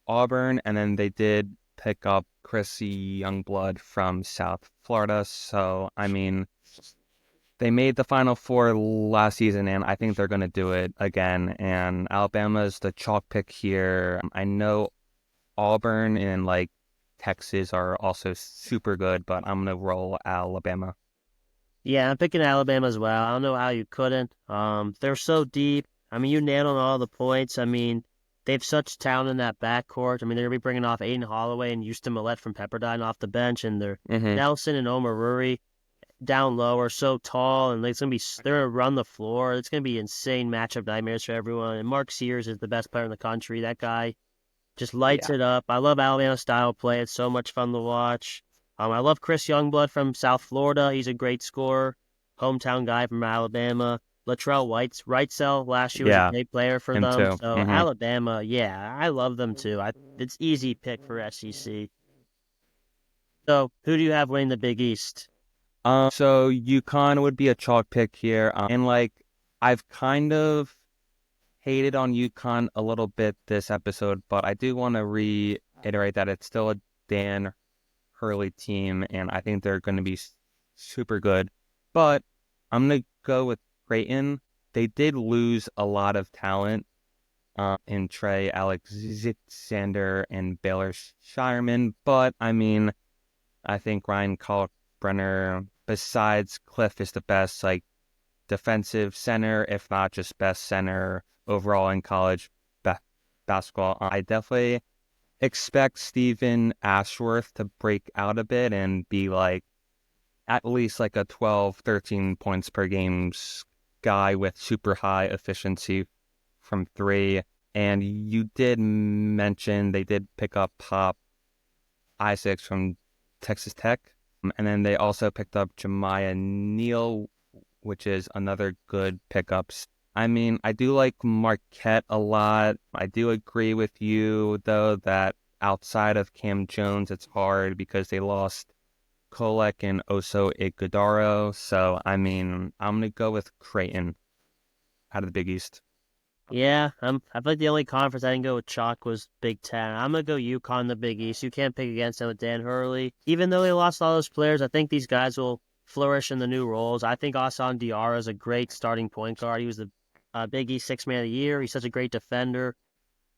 Auburn, and then they did pick up Chrissy Youngblood from South Florida. So, they made the Final Four last season, and I think they're going to do it again. And Alabama's the chalk pick here. I know Auburn and Texas are also super good, but I'm going to roll Alabama. Yeah, I'm picking Alabama as well. I don't know how you couldn't. They're so deep. You nailed on all the points. They have such talent in that backcourt. They're going to be bringing off Aiden Holloway and Houston Millette from Pepperdine off the bench, and they're Nelson and Omoruyi down low are so tall, and they're gonna run the floor. It's gonna be insane matchup nightmares for everyone. And Mark Sears is the best player in the country. That guy just lights it up. I love Alabama style play. It's so much fun to watch. I love Chris Youngblood from South Florida. He's a great scorer, hometown guy from Alabama. Latrell Wrightsell last year was a great player for Him them. too. So Alabama, yeah, I love them too. It's easy pick for SEC. So who do you have winning the Big East? So UConn would be a chalk pick here. I've kind of hated on UConn a little bit this episode, but I do want to reiterate that it's still a Dan Hurley team, and I think they're going to be super good. But I'm going to go with Creighton. They did lose a lot of talent in Trey Alexander and Baylor Shireman, but I think Ryan Kalkbrenner, besides Cliff, is the best defensive center, if not just best center overall in college basketball. I definitely expect Stephen Ashworth to break out a bit and be at least a 12, 13 points per game guy with super high efficiency from three. And you did mention they did pick up Pop Isaacs from Texas Tech. And then they also picked up Jemiah Neal, which is another good pickup. I do like Marquette a lot. I do agree with you, though, that outside of Cam Jones, it's hard because they lost Kolek and Oso Ighodaro. So, I'm going to go with Creighton out of the Big East. Yeah, I feel like the only conference I didn't go with chalk was Big Ten. I'm gonna go UConn, the Big East. You can't pick against them with Dan Hurley. Even though they lost all those players, I think these guys will flourish in the new roles. I think Asan Diarra is a great starting point guard. He was the Big East Sixth Man of the Year. He's such a great defender.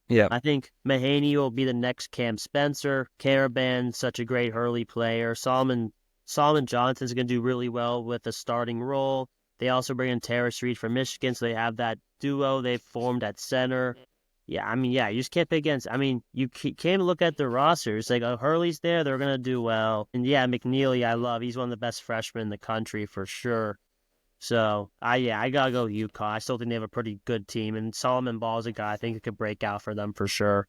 Yeah, I think Mahaney will be the next Cam Spencer. Caravan, such a great Hurley player. Solomon Johnson's gonna do really well with the starting role. They also bring in Terrace Reed from Michigan, so they have that duo they've formed at center. Yeah, you just can't pick against. You can't look at the rosters. Hurley's there, they're going to do well. And yeah, McNeely, I love. He's one of the best freshmen in the country for sure. So, I got to go UConn. I still think they have a pretty good team. And Solomon Ball's a guy I think it could break out for them for sure.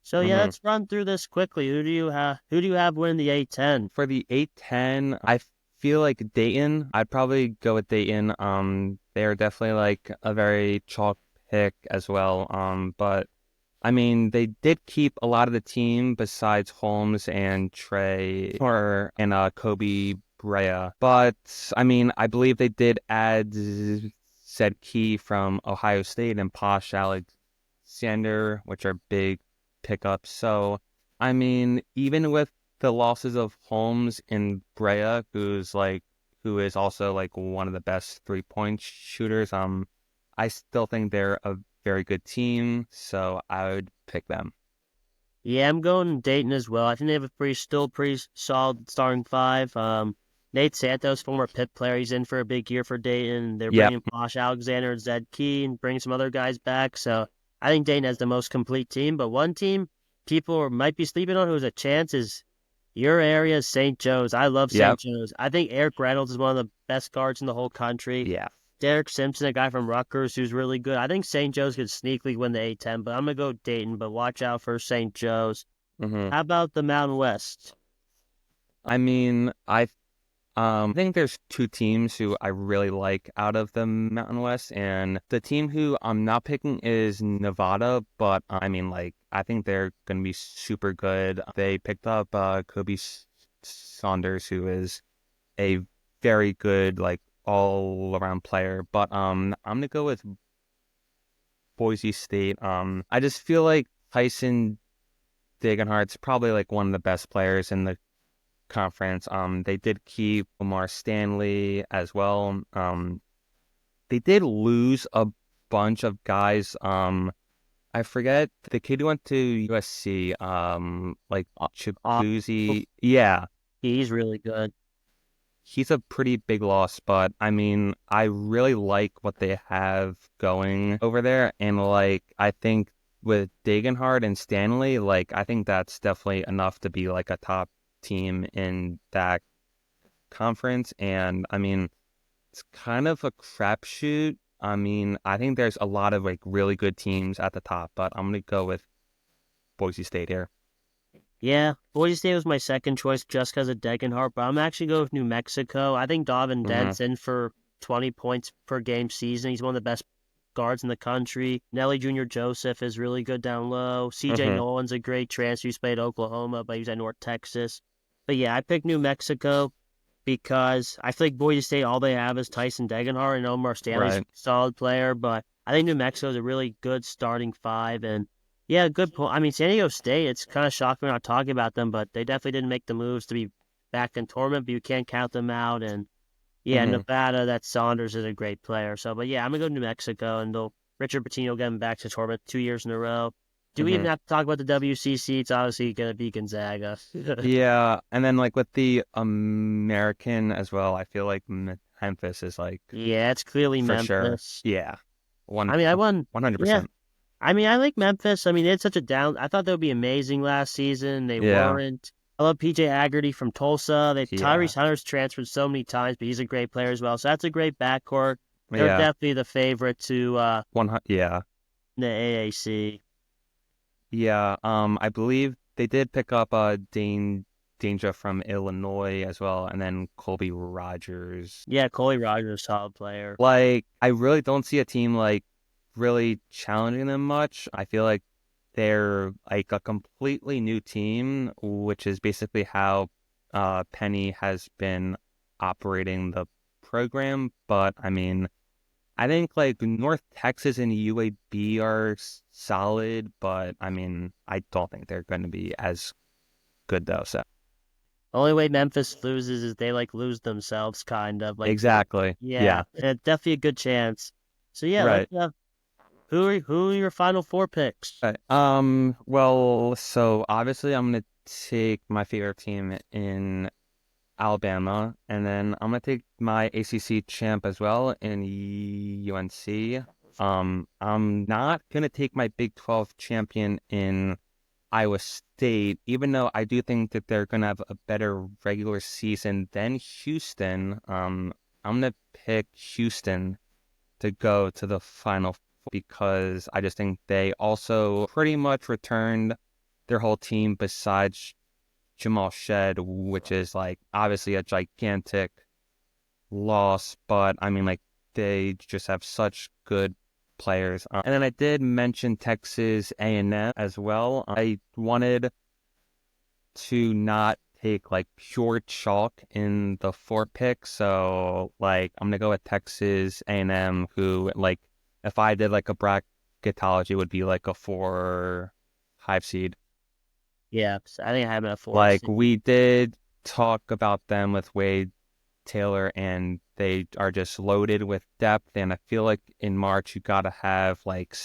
So, yeah, let's run through this quickly. Who do you have winning the A-10? For the A-10, I feel like Dayton. I'd probably go with Dayton. They're definitely a very chalk pick as well. But they did keep a lot of the team besides Holmes and Trey and Kobe Brea. But I believe they did add Zed Key from Ohio State and Posh Alexander, which are big pickups. So even with the losses of Holmes and Brea, who is also one of the best 3-point shooters, I still think they're a very good team, so I would pick them. Yeah, I'm going Dayton as well. I think they have a pretty solid starting five. Nate Santos, former Pitt player, he's in for a big year for Dayton. They're Yep. bringing Posh Alexander and Zed Key and bringing some other guys back. So I think Dayton has the most complete team. But one team people might be sleeping on who has a chance is your area, St. Joe's. I love St. Yep. Joe's. I think Eric Reynolds is one of the best guards in the whole country. Yeah. Derek Simpson, a guy from Rutgers who's really good. I think St. Joe's could sneakily win the A-10, but I'm going to go Dayton, but watch out for St. Joe's. hmm How about the Mountain West? I mean, I think there's two teams who I really like out of the Mountain West, and the team who I'm not picking is Nevada, but I mean, like, I think they're going to be super good. They picked up Saunders, who is a very good, like, all-around player, but I'm gonna go with Boise State. I just feel like Tyson Degenhardt's probably like one of the best players in the conference. They did keep Omar Stanley as well. They did lose a bunch of guys. I forget the kid who went to USC. Like Chibuzi. Yeah, He's really good. he's a pretty big loss, but I mean, I really like what they have going over there, and like I think with Degenhardt and Stanley, like I think that's definitely enough to be like a top team in that conference. And I mean, it's kind of a crapshoot. I mean, I think there's a lot of like really good teams at the top, but I'm gonna go with Boise State here. Yeah, Boise State was my second choice just because of Degenhart, but I'm actually going with New Mexico. I think Donovan hmm Dent's in for 20 points per game season. He's one of the best guards in the country. Nelly Jr. Joseph is really good down low. CJ hmm Nolan's a great transfer. He's played Oklahoma, but he was at North Texas. But yeah, I picked New Mexico because I feel like Boise State, all they have is Tyson Degenhart and Omar Stanley's a Right. solid player, but I think New Mexico is a really good starting five. And yeah, good point. I mean, San Diego State, it's kind of shocking we're not talking about them, but they definitely didn't make the moves to be back in tournament, but you can't count them out. And yeah, hmm Nevada, that Saunders is a great player. So, but yeah, I'm going to go to New Mexico, and they'll Richard Pitino get him back to tournament 2 years in a row. Do we hmm even have to talk about the WCC? It's obviously going to be Gonzaga. Yeah, and then like with the American as well, I feel like Memphis is like Yeah, it's clearly for sure. Memphis. Yeah, I mean, I won. Yeah, 100%. I mean, I like Memphis. I mean, it's such a down. I thought they would be amazing last season. They Yeah, weren't. I love PJ Aggerty from Tulsa. yeah, Tyrese Hunter's transferred so many times, but he's a great player as well. So that's a great backcourt. They're yeah, definitely the favorite to 100. Yeah, the AAC. yeah. I believe they did pick up Danger from Illinois as well, and then Colby Rogers. Yeah, Coley Rogers, solid player. Like, I really don't see a team like really challenging them much. I feel like they're like a completely new team, which is basically how Penny has been operating the program. But I mean, I think like North Texas and UAB are solid, but I mean, I don't think they're going to be as good though. So Only way Memphis loses is they like lose themselves, kind of like. exactly, Yeah, yeah, it's definitely a good chance. So yeah, let's. right. Who are your final four picks? Right. Well, so obviously I'm gonna take my favorite team in Alabama, and then I'm gonna take my ACC champ as well in UNC. I'm not gonna take my Big 12 champion in Iowa State, even though I do think that they're gonna have a better regular season than Houston. I'm gonna pick Houston to go to the Final Four because I just think they also pretty much returned their whole team besides Jamal Shed, which is like obviously a gigantic loss, but I mean like they just have such good players. And then I did mention Texas A&M as well. I wanted to not take like pure chalk in the four pick, so like I'm gonna go with Texas A&M, who like if I did like a bracketology would be like a 4-5 seed. Yeah, so I think I have him at four. Like we did talk about them with Wade Taylor, and they are just loaded with depth. And I feel like in March you gotta have like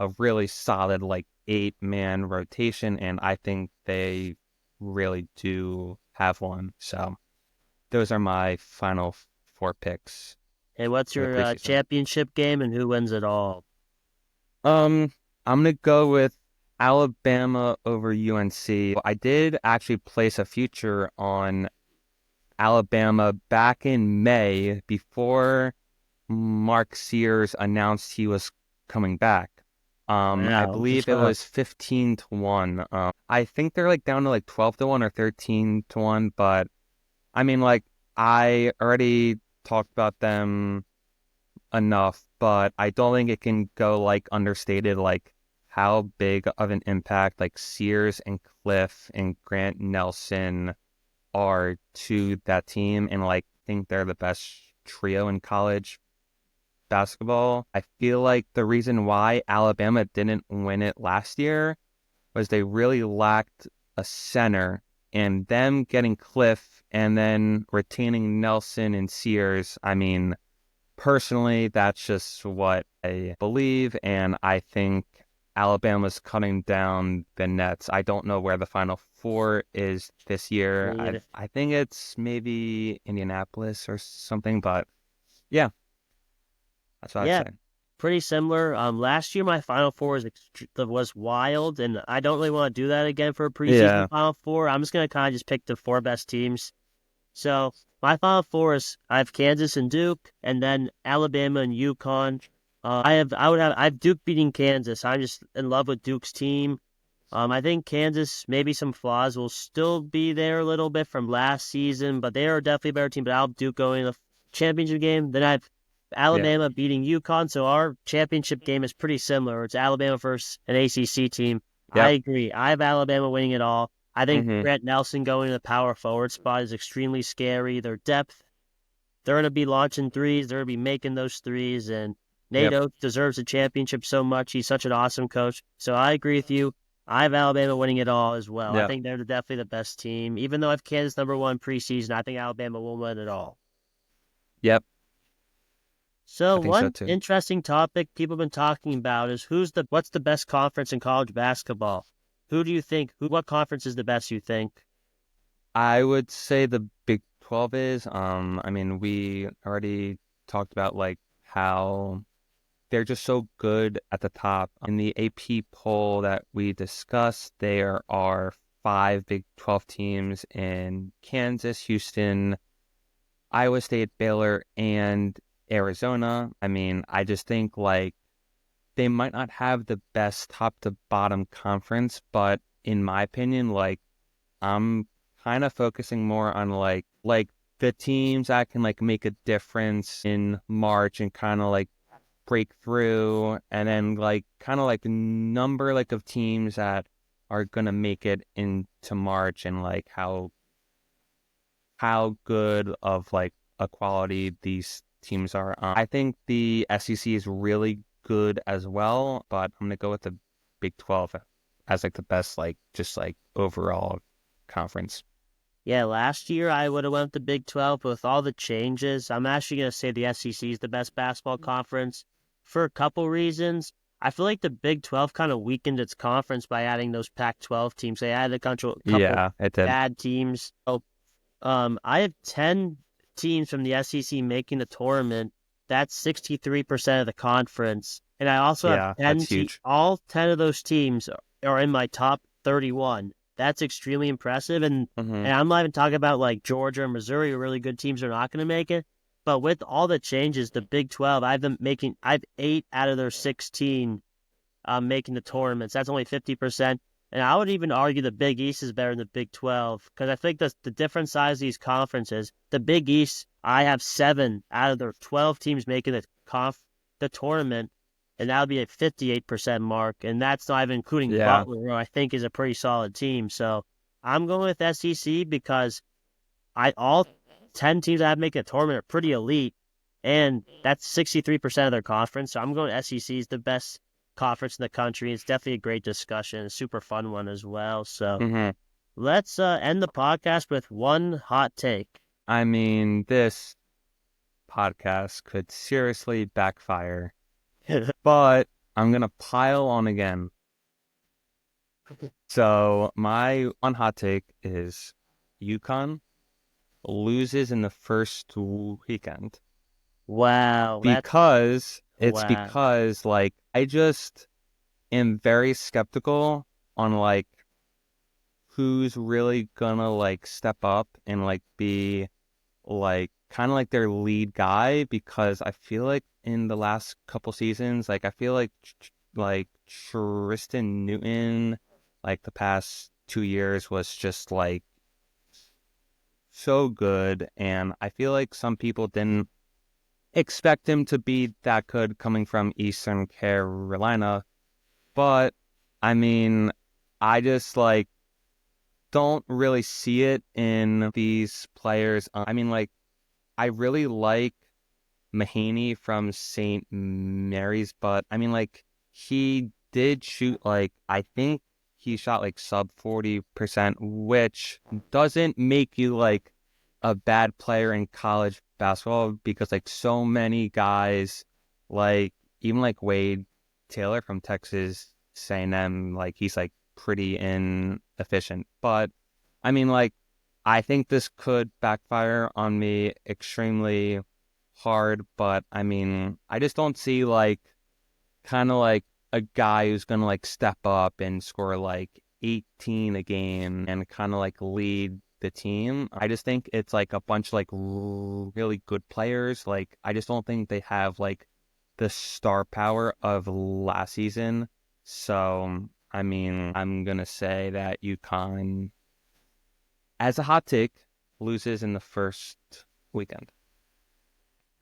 a really solid like 8-man rotation, and I think they really do have one. So those are my final 4 picks And what's for the your preseason. championship game and who wins it all? I'm gonna go with Alabama over UNC. I did actually place a future on Alabama back in May before Mark Sears announced he was coming back. I Wow, believe it was 15-1. I think they're like down to like 12-1 or 13-1, but I mean, like, I already talked about them enough, but I don't think it can go like understated, like how big of an impact like Sears and Cliff and Grant Nelson are to that team, and like think they're the best trio in college basketball. I feel like the reason why Alabama didn't win it last year was they really lacked a center, and them getting Cliff and then retaining Nelson and Sears. I mean, personally, that's just what I believe, and I think Alabama's cutting down the nets. I don't know where the Final Four is this year. me either. I think it's maybe Indianapolis or something, but yeah, that's what I'd Yeah, say. pretty similar. Last year my Final Four was wild, and I don't really want to do that again for a preseason Yeah, Final Four. I'm just gonna kind of just pick the 4 best teams. So my Final Four is I have Kansas and Duke, and then Alabama and UConn. I have Duke beating Kansas. I'm just in love with Duke's team. I think Kansas, maybe some flaws will still be there a little bit from last season, but they are definitely a better team. But I'll have Duke going to the championship game. Then I have yeah, Alabama beating UConn. So our championship game is pretty similar. It's Alabama versus an ACC team. I yep. agree. I have Alabama winning it all. I think hmm Grant Nelson going to the power forward spot is extremely scary. Their depth, they're going to be launching threes. They're going to be making those threes. And Nate Yep, Oates deserves a championship so much. He's such an awesome coach. So I agree with you. I have Alabama winning it all as well. I yep, think they're definitely the best team. Even though I have Kansas #1 preseason, I think Alabama will win it all. yep. So I think so one too. interesting topic people have been talking about is what's the best conference in college basketball? Who do you think? What conference is the best? You think? I would say the Big 12 is. I mean, we already talked about like how they're just so good at the top. In the AP poll that we discussed, there are 5 Big 12 teams in Kansas, Houston, Iowa State, Baylor, and Arizona. I mean, I just think like they might not have the best top to bottom conference, but in my opinion, like I'm kind of focusing more on like the teams that can like make a difference in March and kind of like break through, and then like kind of like number like of teams that are gonna make it into March, and like how good of like a quality these teams are. I think the SEC is really good as well, but I'm gonna go with the Big 12 as like the best like just like overall conference. Yeah, last year I would have went with the Big 12, but with all the changes, I'm actually going to say the SEC is the best basketball conference for a couple reasons. I feel like the Big 12 kind of weakened its conference by adding those Pac-12 teams. They added a couple Yeah, it did. bad teams. So, I have 10 teams from the SEC making the tournament. That's 63% of the conference. And I also have Yeah, that's huge. all 10 of those teams are in my top 31. That's extremely impressive. hmm And I'm not even talking about like Georgia and Missouri, really good teams are not going to make it. But with all the changes, the Big 12, I have 8 out of their 16 making the tournaments. That's only 50%. And I would even argue the Big East is better than the Big 12 because I think the different size of these conferences, the Big East, I have 7 out of their 12 teams making the tournament, and that would be a 58% mark. And that's not even including Yeah. Butler, who I think is a pretty solid team. So I'm going with SEC because all 10 teams that have making a tournament are pretty elite, and that's 63% of their conference. So I'm going SEC is the best conference in the country. It's definitely a great discussion, a super fun one as well. So hmm let's end the podcast with one hot take. I mean, this podcast could seriously backfire, but I'm gonna pile on again. So my one hot take is UConn loses in the first weekend Wow, wow. because like I just am very skeptical on like who's really gonna like step up and like be like kind of like their lead guy, because I feel like in the last couple seasons, like I feel like like Tristan Newton, like the past 2 years was just like so good, and I feel like some people didn't expect him to be that good coming from Eastern Carolina, but I mean, I just like don't really see it in these players. I mean, like I really like Mahaney from St. Mary's, but I mean, like, he did shoot, like, I think he shot like sub 40%, which doesn't make you like a bad player in college basketball, because like so many guys, like, even like Wade Taylor from Texas A&M, like, he's like pretty inefficient. But I mean, like, I think this could backfire on me extremely hard, but I mean, I just don't see like kind of like a guy who's gonna like step up and score like 18 a game and kind of like lead the team. I just think it's like a bunch of like really good players. Like I just don't think they have like the star power of last season. So I mean, I'm gonna say that UConn, as a hot take, loses in the first weekend.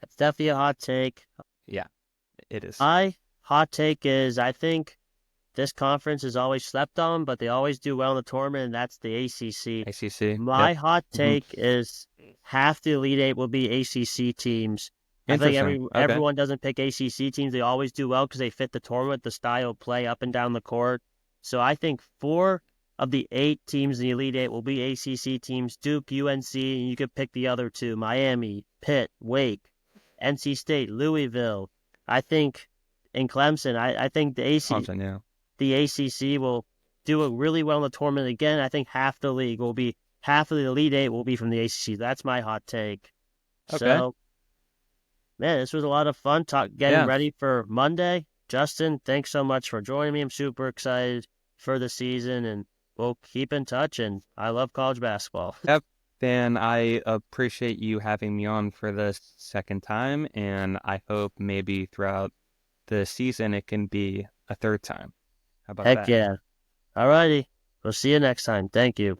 That's definitely a hot take. Yeah, it is. My hot take is I think this conference is always slept on, but they always do well in the tournament, and that's the ACC. ACC. Yep. My hot take is half the Elite Eight will be ACC teams. I think Interesting. Okay. everyone doesn't pick ACC teams. They always do well because they fit the tournament, the style of play up and down the court. So I think 4 of the 8 teams in the Elite Eight will be ACC teams: Duke, UNC, and you could pick the other two: Miami, Pitt, Wake, NC State, Louisville. I think in Clemson, I think Clemson, yeah. the ACC will do it really well in the tournament again. I think half of the Elite Eight will be from the ACC. That's my hot take. Okay. So, man, this was a lot of fun getting Yeah. ready for Monday. Justin, thanks so much for joining me. I'm super excited for the season, and we'll keep in touch. And I love college basketball. Yep. Dan, I appreciate you having me on for the second time, and I hope maybe throughout the season it can be a third time. How about Heck that? yeah. All righty. We'll see you next time. Thank you.